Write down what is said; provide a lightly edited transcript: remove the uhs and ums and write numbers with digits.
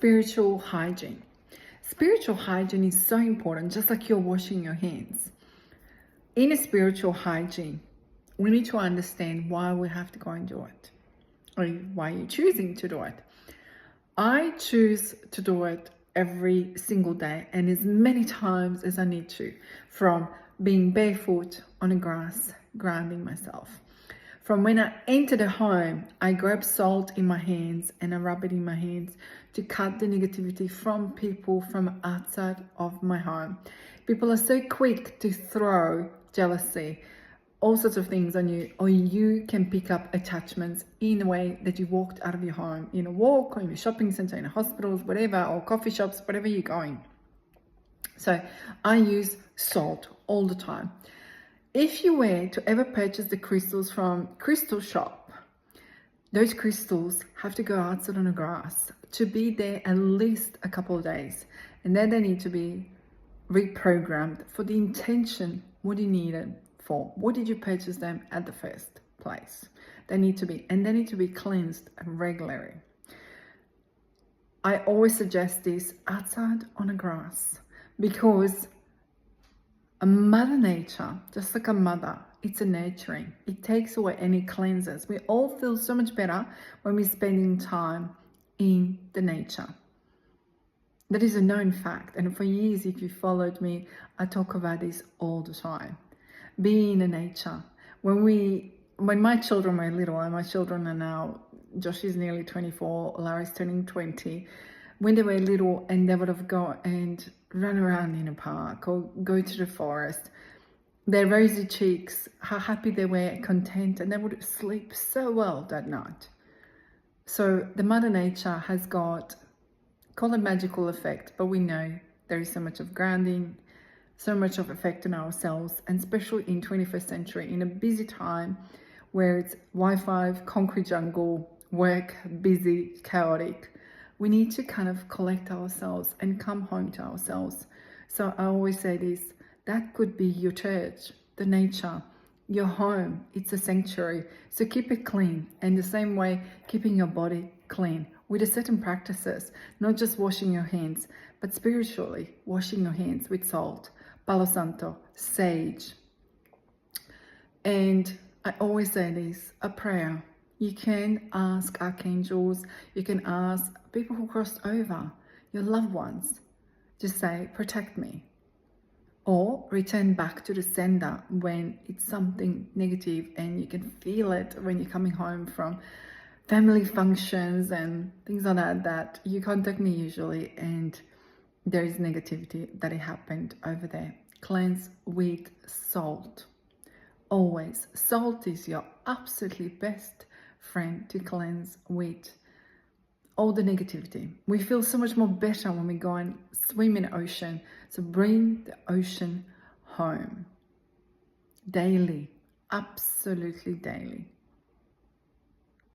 Spiritual hygiene. Spiritual hygiene is so important, just like you're washing your hands. In a spiritual hygiene, we need to understand why we have to go and do it, or why you're choosing to do it. I choose to do it every single day and as many times as I need to, from being barefoot on the grass, grounding myself. From when I enter the home, I grab salt in my hands and I rub it in my hands to cut the negativity from people from outside of my home. People are so quick to throw jealousy, all sorts of things on you, or you can pick up attachments in the way that you walked out of your home, in a walk, or in a shopping center, in a hospitals, whatever, or coffee shops, whatever you're going. So I use salt all the time. If you were to ever purchase the crystals from crystal shop, those crystals have to go outside on the grass to be there at least a couple of days. And then they need to be reprogrammed for the intention, what you needed for. What did you purchase them at the first place? They need to be cleansed regularly. I always suggest this outside on the grass because a mother nature, just like a mother, it's a nurturing. It takes away any cleanses. We all feel so much better when we're spending time in the nature. That is a known fact. And for years, if you followed me, I talk about this all the time. Being in nature. When my children were little, and my children are now, Josh is nearly 24, Larry's turning 20. When they were little and they would have go and run around in a park or go to the forest, their rosy cheeks, how happy they were, content, and they would sleep so well that night. So the Mother Nature has got, call it magical effect, but we know there is so much of grounding, so much of effect on ourselves, and especially in 21st century, in a busy time where it's Wi-Fi, concrete jungle, work, busy, chaotic. We need to kind of collect ourselves and come home to ourselves. So I always say this, that could be your church, the nature, your home. It's a sanctuary. So keep it clean. And the same way, keeping your body clean with a certain practices, not just washing your hands, but spiritually washing your hands with salt, Palo Santo, sage. And I always say this, a prayer. You can ask archangels, you can ask people who crossed over, your loved ones, just say, protect me. Or return back to the sender when it's something negative and you can feel it when you're coming home from family functions and things like that, that you contact me usually and there is negativity that it happened over there. Cleanse with salt. Always. Salt is your absolutely best friend to cleanse with all the negativity. We feel so much more better when we go and swim in the ocean. So bring the ocean home daily, absolutely daily.